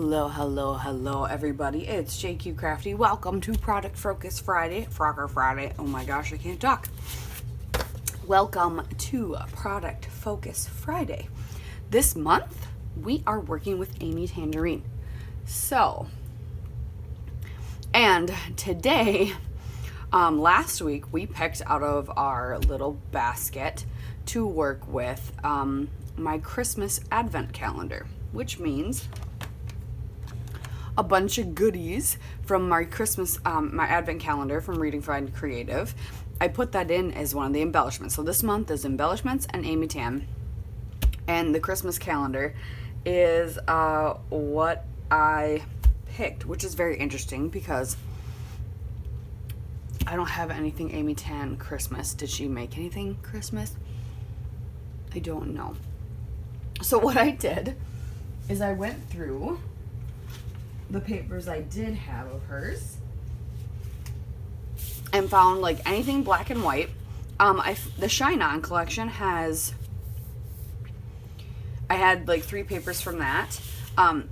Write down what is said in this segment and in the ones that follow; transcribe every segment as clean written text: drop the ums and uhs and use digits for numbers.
Hello, everybody. It's JQ Crafty. Welcome to Product Focus Friday. Frogger Friday. Oh my gosh, I can't talk. Welcome to Product Focus Friday. This month, we are working with Amy Tangerine. And today, last week, we picked out of our little basket to work with my Christmas Advent calendar, which means a bunch of goodies from my Christmas, my Advent calendar from Reading Find Creative. I put that in as one of the embellishments. So this month is embellishments and Amy Tan. And the Christmas calendar is what I picked, which is very interesting because I don't have anything Amy Tan Christmas. Did she make anything Christmas? I don't know. So what I did is I went through the papers I did have of hers and found like anything black and white. The Shine On collection has, I had like 3 papers from that.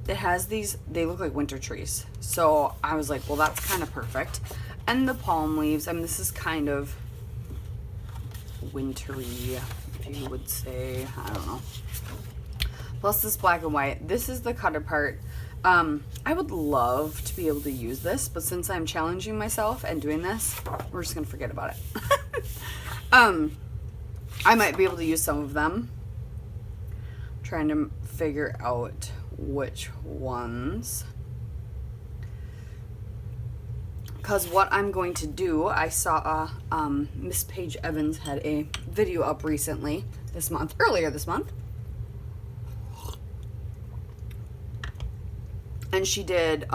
It has these, they look like winter trees. So I was like, well, that's kind of perfect. And the palm leaves, I mean, this is kind of wintry, if you would say, I don't know. Plus this black and white. This is the cut apart. I would love to be able to use this, but since I'm challenging myself and doing this, we're just gonna forget about it. I might be able to use some of them. I'm trying to figure out which ones. Because what I'm going to do, I saw Miss Paige Evans had a video up recently earlier this month. And she did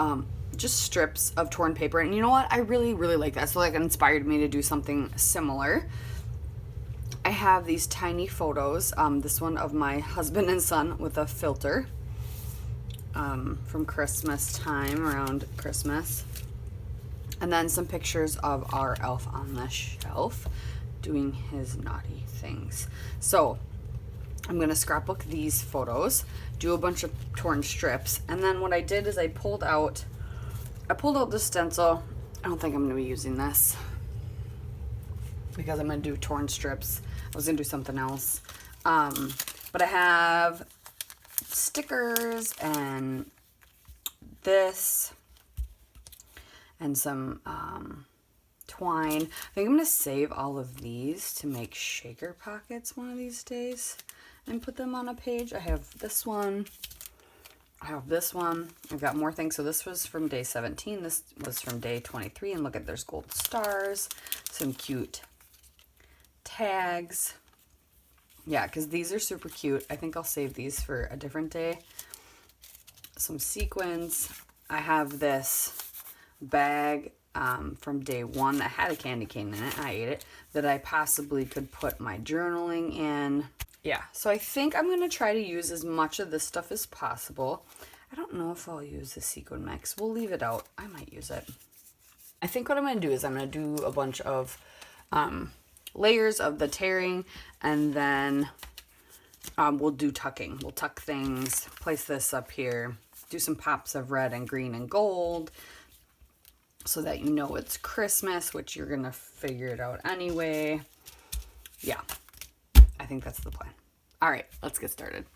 just strips of torn paper. And you know what? I really, really like that. So like it inspired me to do something similar. I have these tiny photos. This one of my husband and son with a filter from Christmas time, around Christmas. And then some pictures of our elf on the shelf doing his naughty things. So I'm going to scrapbook these photos, do a bunch of torn strips, and then what I did is I pulled out the stencil. I don't think I'm going to be using this because I'm going to do torn strips. I was going to do something else. But I have stickers and this and some twine. I think I'm going to save all of these to make shaker pockets one of these days and put them on a page. I have this one. I have this one. I've got more things. So this was from day 17. This was from day 23. And look at, there's gold stars, some cute tags. Yeah, because these are super cute. I think I'll save these for a different day. Some sequins. I have this bag from day 1 that had a candy cane in it. I ate it. That I possibly could put my journaling in. Yeah, so I think I'm going to try to use as much of this stuff as possible. I don't know if I'll use the sequin mix. We'll leave it out. I might use it. I think what I'm going to do is I'm going to do a bunch of layers of the tearing, and then we'll do tucking. We'll tuck things, place this up here, do some pops of red and green and gold so that you know it's Christmas, which you're going to figure it out anyway. Yeah. I think that's the plan. All right, let's get started.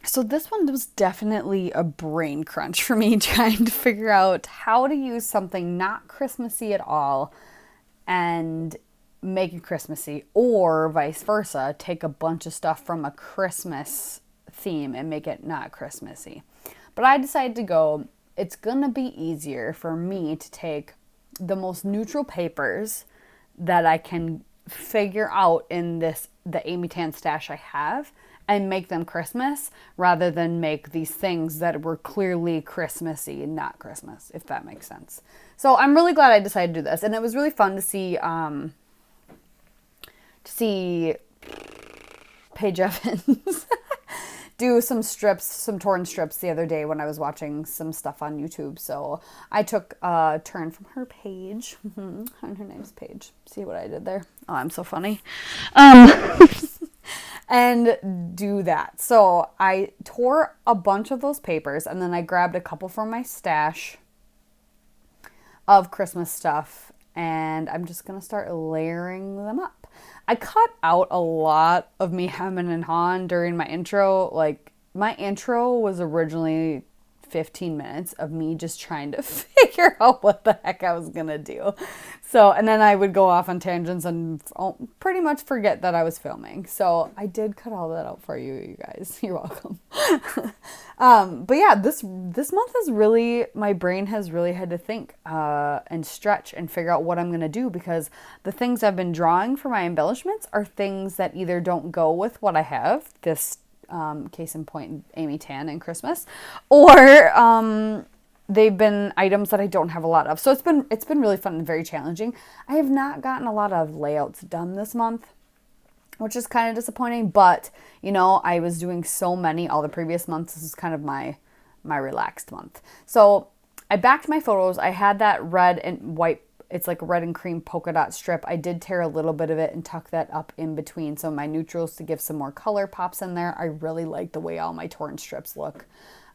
So this one was definitely a brain crunch for me, trying to figure out how to use something not Christmassy at all and make it Christmassy, or vice versa, take a bunch of stuff from a Christmas theme and make it not Christmassy. But I decided to go, it's gonna be easier for me to take the most neutral papers that I can figure out in the Amy Tan stash I have and make them Christmas, rather than make these things that were clearly Christmassy and not Christmas, if that makes sense. So I'm really glad I decided to do this, and it was really fun to see Paige Evans do some strips, some torn strips the other day when I was watching some stuff on YouTube. So I took a turn from her page. And her name's Paige. See what I did there? Oh, I'm so funny. and do that. So I tore a bunch of those papers, and then I grabbed a couple from my stash of Christmas stuff, and I'm just going to start layering them up. I cut out a lot of me hemming and hawing during my intro. Like, my intro was originally 15 minutes of me just trying to figure out what the heck I was gonna do. So, and then I would go off on tangents and pretty much forget that I was filming. So I did cut all that out for you, you guys. You're welcome. But yeah, this month is really, my brain has really had to think and stretch and figure out what I'm gonna do, because the things I've been drawing for my embellishments are things that either don't go with what I have, this case in point, Amy Tan and Christmas, or they've been items that I don't have a lot of. So it's been really fun and very challenging. I have not gotten a lot of layouts done this month, which is kind of disappointing, but you know, I was doing so many all the previous months. This is kind of my relaxed month. So I backed my photos. I had that red and white, it's like a red and cream polka dot strip. I did tear a little bit of it and tuck that up in between some of my neutrals to give some more color pops in there. I really like the way all my torn strips look.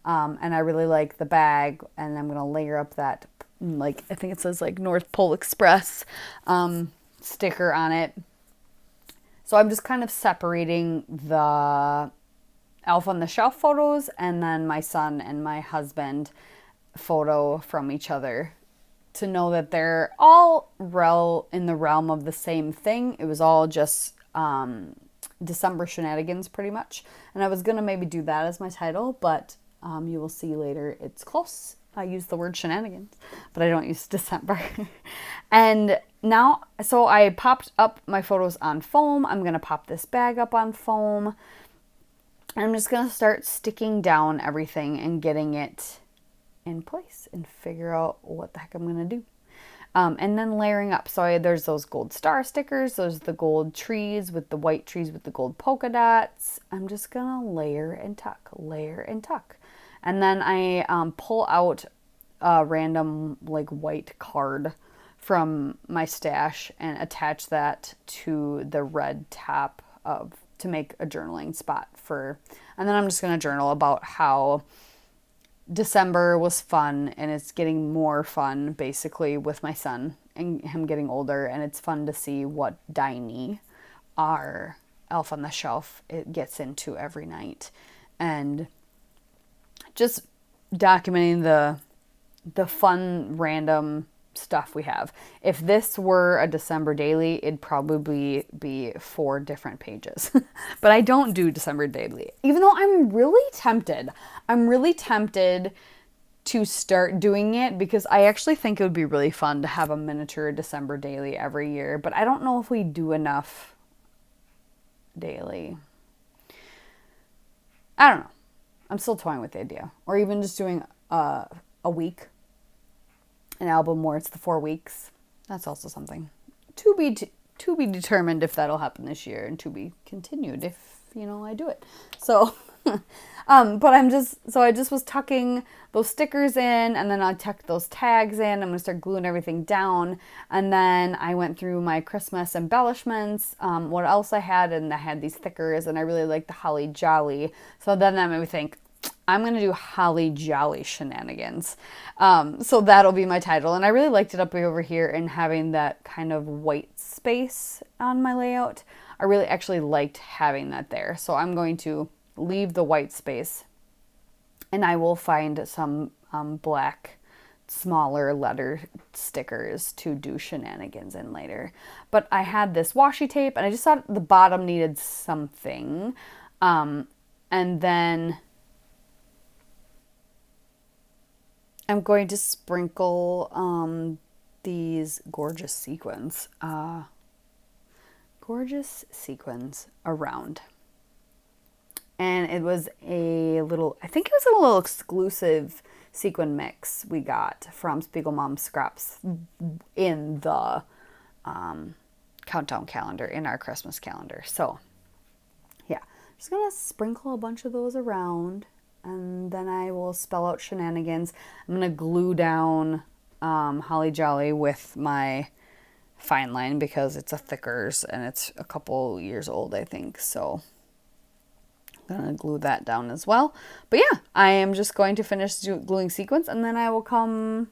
And I really like the bag, and I'm going to layer up that, like, I think it says like North Pole Express sticker on it. So I'm just kind of separating the Elf on the Shelf photos and then my son and my husband photo from each other, to know that they're all in the realm of the same thing. It was all just December shenanigans, pretty much. And I was going to maybe do that as my title, but you will see later it's close. I use the word shenanigans, but I don't use December. And now, so I popped up my photos on foam. I'm going to pop this bag up on foam. And I'm just going to start sticking down everything and getting it in place and figure out what the heck I'm going to do. And then layering up. So there's those gold star stickers. There's the gold trees with the white trees with the gold polka dots. I'm just going to layer and tuck, layer and tuck. And then I pull out a random like white card from my stash and attach that to the red top to make a journaling spot for, and then I'm just going to journal about how December was fun, and it's getting more fun basically with my son and him getting older, and it's fun to see what Diney, our Elf on the Shelf, it gets into every night, and just documenting the fun random stuff we have. If this were a December daily, it'd probably be 4 different pages. But I don't do December daily, even though I'm really tempted. I'm really tempted to start doing it, because I actually think it would be really fun to have a miniature December daily every year, but I don't know if we do enough daily. I don't know. I'm still toying with the idea. Or even just doing a week, an album where it's the 4 weeks. That's also something to be determined if that'll happen this year, and to be continued if, you know, I do it. So, but I just was tucking those stickers in, and then I tucked those tags in. I'm going to start gluing everything down. And then I went through my Christmas embellishments, what else I had, and I had these stickers, and I really like the Holly Jolly. So then that made me think, I'm going to do Holly Jolly shenanigans. So that'll be my title. And I really liked it up over here and having that kind of white space on my layout. I really actually liked having that there. So I'm going to leave the white space, and I will find some black smaller letter stickers to do shenanigans in later. But I had this washi tape, and I just thought the bottom needed something. And then I'm going to sprinkle these gorgeous sequins around. And it was I think it was a little exclusive sequin mix we got from Spiegel Mom Scraps in the countdown calendar, in our Christmas calendar. So yeah, just gonna sprinkle a bunch of those around, and then I will spell out shenanigans. I'm gonna glue down Holly Jolly with my fine line, because it's a Thickers and it's a couple years old, I think. So gonna glue that down as well. But yeah, I am just going to finish gluing sequins, and then I will come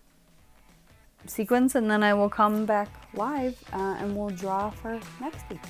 back live and we'll draw for next week.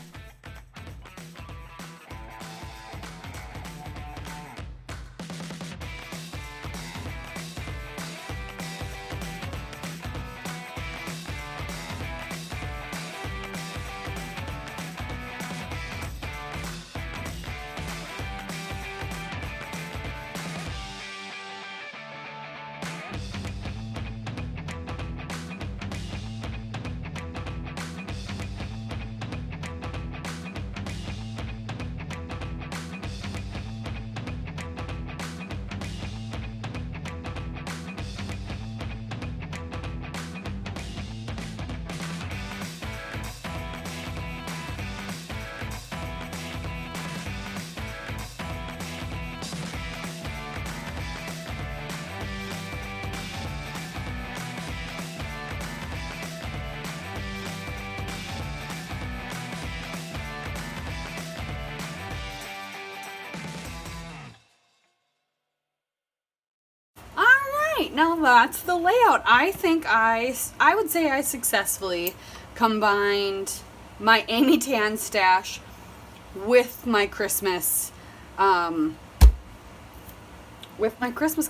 Now that's the layout. I think I would say I successfully combined my Amy Tan stash with my Christmas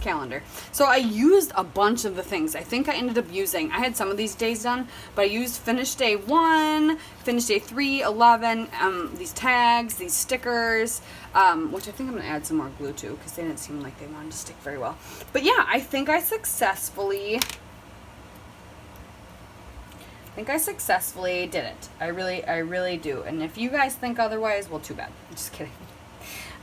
calendar. So I used a bunch of the things. I think I ended up using, I had some of these days done, but I used finish day 1, finish day 3, 11, these tags, these stickers, which I think I'm going to add some more glue to because they didn't seem like they wanted to stick very well. But yeah, I think I successfully did it. I really do. And if you guys think otherwise, well, too bad. I'm just kidding.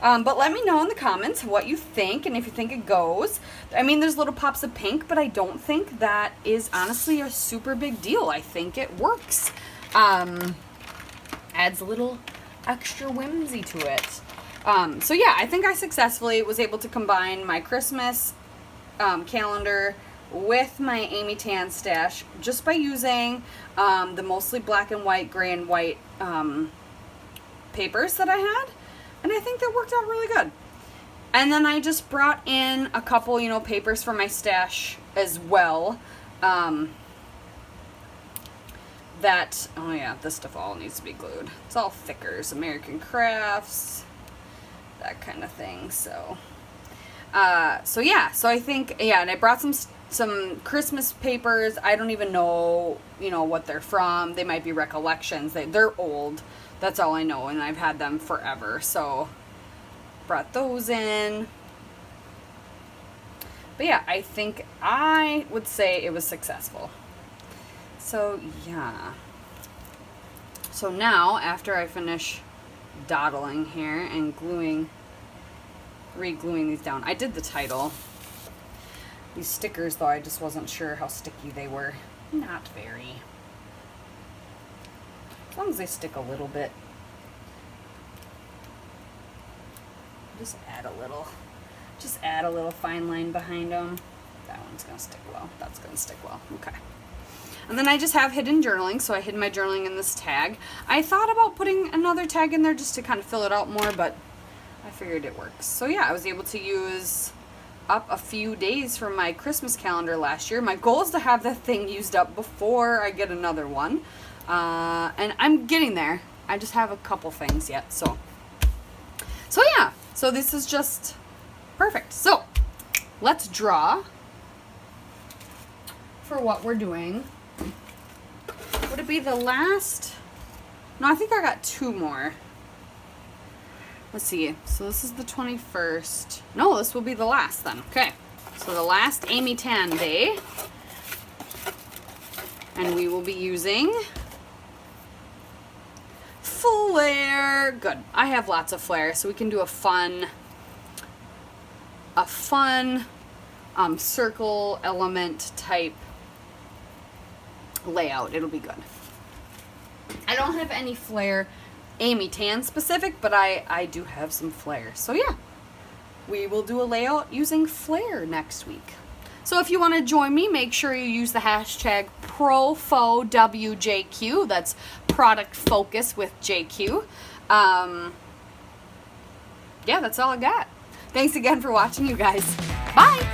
But let me know in the comments what you think and if you think it goes. I mean, there's little pops of pink, but I don't think that is honestly a super big deal. I think it works. Adds a little extra whimsy to it. So yeah, I think I successfully was able to combine my Christmas calendar with my Amy Tan stash just by using the mostly black and white, gray and white papers that I had. And I think that worked out really good. And then I just brought in a couple, papers from my stash as well. Oh yeah, this stuff all needs to be glued. It's all thickers, American Crafts, that kind of thing. So I think, and I brought some Christmas papers. I don't even know, what they're from. They might be recollections. They're old. That's all I know, and I've had them forever, so brought those in. But yeah, I think I would say it was successful. So yeah. So now, after I finish dawdling here and re-gluing these down, I did the title. These stickers, though, I just wasn't sure how sticky they were. Not very. As long as they stick a little bit. Just add a little fine line behind them. That one's gonna stick well. That's gonna stick well. Okay. And then I just have hidden journaling, so I hid my journaling in this tag. I thought about putting another tag in there just to kind of fill it out more, but I figured it works. So yeah, I was able to use up a few days from my Christmas calendar last year. My goal is to have that thing used up before I get another one. And I'm getting there. I just have a couple things yet. So yeah. So this is just perfect. So let's draw for what we're doing. Would it be the last? No, I think I got 2 more. Let's see. So this is the 21st. No, this will be the last then. Okay. So the last Amy Tan day. And we will be using flair. Good. I have lots of flair, so we can do a fun circle element type layout. It'll be good. I don't have any flair Amy Tan specific, but I do have some flair. So yeah, we will do a layout using flair next week. So if you want to join me, make sure you use the hashtag ProFoWJQ. That's product focus with JQ. And then, yeah, we'll be doing a layout using flair. So yeah, make sure you use the hashtag ProFoWJQ. That's product focus with JQ. That's product focus with JQ. And then, yeah, we'll be doing a layout using flair. So if you want to join me, make sure you use the hashtag ProFoWJQ. That's product focus with JQ. yeah, that's all I got. Thanks again for watching, you guys. Bye!